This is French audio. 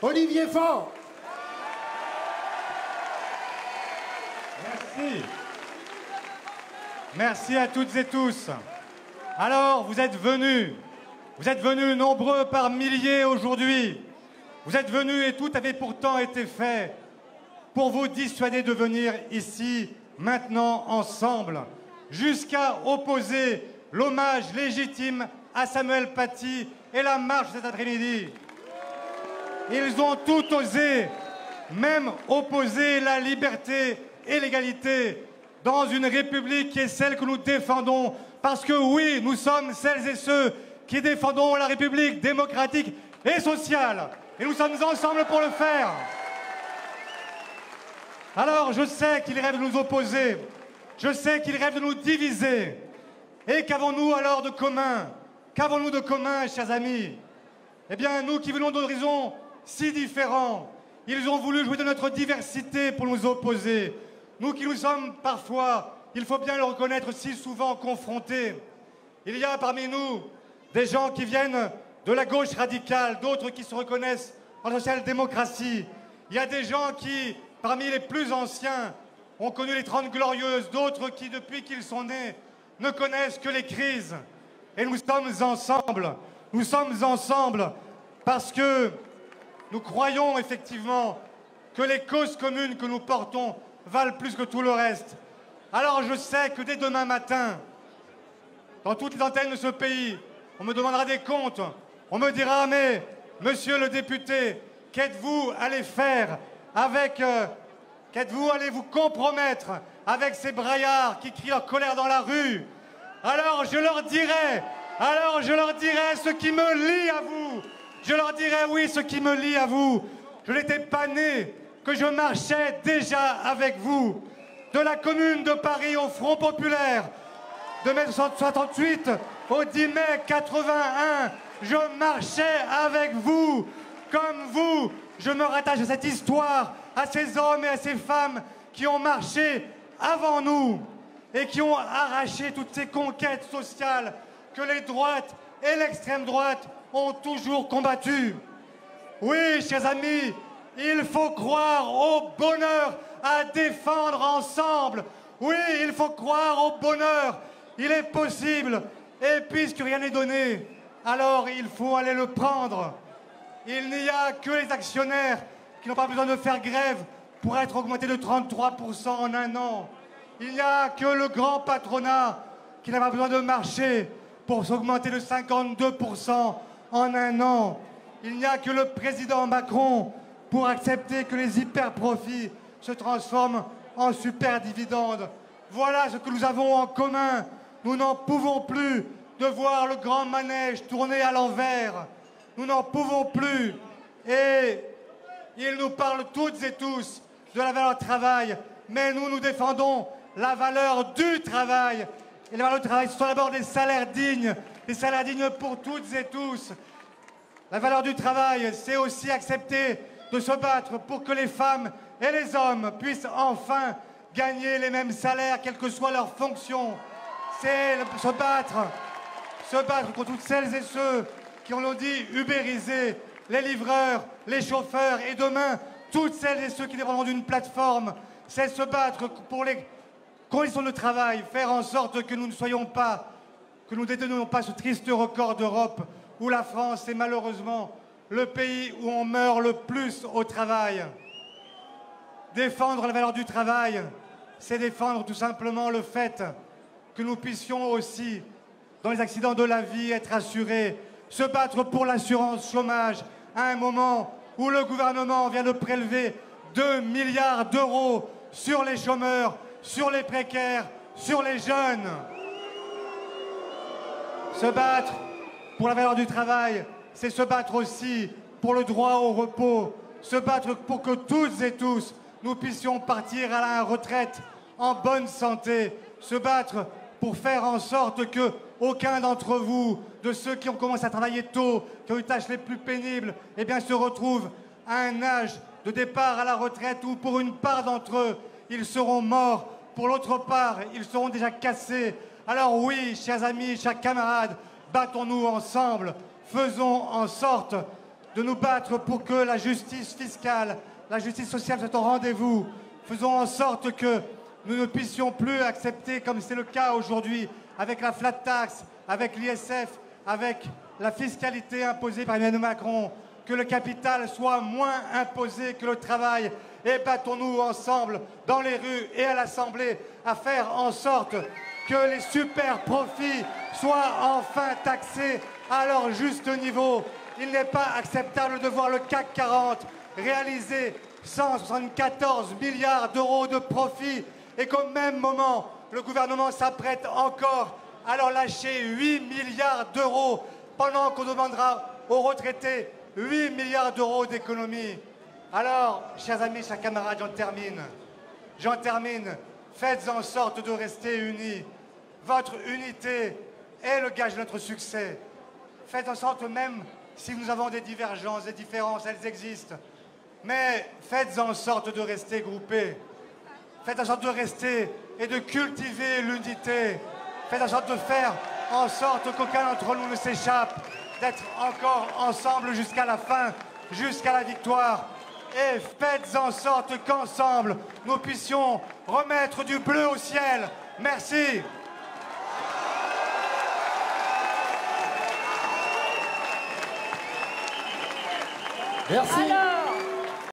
Olivier Faure. Merci. Merci à toutes et tous. Alors, vous êtes venus nombreux par milliers aujourd'hui. Vous êtes venus et tout avait pourtant été fait pour vous dissuader de venir ici, maintenant, ensemble, jusqu'à opposer l'hommage légitime à Samuel Paty et la marche cet après-midi. Ils ont tout osé, même opposer la liberté et l'égalité dans une république qui est celle que nous défendons. Parce que oui, nous sommes celles et ceux qui défendons la république démocratique et sociale. Et nous sommes ensemble pour le faire. Alors je sais qu'ils rêvent de nous opposer. Je sais qu'ils rêvent de nous diviser. Et qu'avons-nous alors de commun? Qu'avons-nous de commun, chers amis? Eh bien, nous qui venons d'horizons si différents, ils ont voulu jouer de notre diversité pour nous opposer. Nous qui nous sommes parfois, il faut bien le reconnaître, si souvent confrontés. Il y a parmi nous des gens qui viennent de la gauche radicale, d'autres qui se reconnaissent en social-démocratie. Il y a des gens qui, parmi les plus anciens, ont connu les 30 Glorieuses, d'autres qui, depuis qu'ils sont nés, ne connaissent que les crises. Et nous sommes ensemble parce que nous croyons effectivement que les causes communes que nous portons valent plus que tout le reste. Alors je sais que dès demain matin, dans toutes les antennes de ce pays, on me demandera des comptes. On me dira, mais monsieur le député, qu'êtes-vous allé faire avec... qu'êtes-vous allé vous compromettre avec ces braillards qui crient leur colère dans la rue? Alors je leur dirai ce qui me lie à vous. Je leur dirai, oui, ce qui me lie à vous. Je n'étais pas né, que je marchais déjà avec vous. De la Commune de Paris au Front Populaire, de mai 1968 au 10 mai 81, je marchais avec vous. Comme vous, je me rattache à cette histoire, à ces hommes et à ces femmes qui ont marché avant nous et qui ont arraché toutes ces conquêtes sociales que les droites et l'extrême droite ont toujours combattues. Oui, chers amis, il faut croire au bonheur à défendre ensemble. Oui, il faut croire au bonheur. Il est possible. Et puisque rien n'est donné, alors il faut aller le prendre. Il n'y a que les actionnaires qui n'ont pas besoin de faire grève pour être augmentés de 33% en un an. Il n'y a que le grand patronat qui n'a pas besoin de marcher pour s'augmenter de 52% en un an. Il n'y a que le président Macron pour accepter que les hyper-profits se transforment en super-dividendes. Voilà ce que nous avons en commun. Nous n'en pouvons plus de voir le grand manège tourner à l'envers. Nous n'en pouvons plus. Et ils nous parlent toutes et tous de la valeur travail. Mais nous, nous défendons la valeur du travail. Et la valeur du travail, ce sont d'abord des salaires dignes pour toutes et tous. La valeur du travail, c'est aussi accepter de se battre pour que les femmes et les hommes puissent enfin gagner les mêmes salaires, quelle que soit leur fonction. C'est se battre contre toutes celles et ceux qui, on l'a dit, ubérisés, les livreurs, les chauffeurs, et demain, toutes celles et ceux qui dépendront d'une plateforme. C'est se battre pour les conditions de travail, faire en sorte que nous ne détenions pas ce triste record d'Europe où la France est malheureusement le pays où on meurt le plus au travail. Défendre la valeur du travail, c'est défendre tout simplement le fait que nous puissions aussi, dans les accidents de la vie, être assurés, se battre pour l'assurance chômage à un moment où le gouvernement vient de prélever 2 milliards d'euros sur les chômeurs, sur les précaires, sur les jeunes. Se battre pour la valeur du travail, c'est se battre aussi pour le droit au repos, se battre pour que toutes et tous nous puissions partir à la retraite en bonne santé, se battre pour faire en sorte que aucun d'entre vous, de ceux qui ont commencé à travailler tôt, qui ont eu les tâches les plus pénibles, eh bien, se retrouve à un âge de départ à la retraite où pour une part d'entre eux, ils seront morts, pour l'autre part, ils seront déjà cassés. Alors oui, chers amis, chers camarades, battons-nous ensemble, faisons en sorte de nous battre pour que la justice fiscale, la justice sociale soit au rendez-vous. Faisons en sorte que nous ne puissions plus accepter, comme c'est le cas aujourd'hui, avec la flat tax, avec l'ISF, avec la fiscalité imposée par Emmanuel Macron, que le capital soit moins imposé que le travail. Et battons-nous ensemble dans les rues et à l'Assemblée à faire en sorte que les super profits soient enfin taxés à leur juste niveau. Il n'est pas acceptable de voir le CAC 40 réaliser 174 milliards d'euros de profit et qu'au même moment, le gouvernement s'apprête encore à leur lâcher 8 milliards d'euros pendant qu'on demandera aux retraités 8 milliards d'euros d'économie. Alors, chers amis, chers camarades, j'en termine. Faites en sorte de rester unis. Votre unité est le gage de notre succès. Faites en sorte, même si nous avons des divergences, des différences, elles existent, mais faites en sorte de rester groupés. Faites en sorte de rester et de cultiver l'unité. Faites en sorte de faire en sorte qu'aucun d'entre nous ne s'échappe, d'être encore ensemble jusqu'à la fin, jusqu'à la victoire. Et faites en sorte qu'ensemble, nous puissions remettre du bleu au ciel. Merci. Merci. Alors...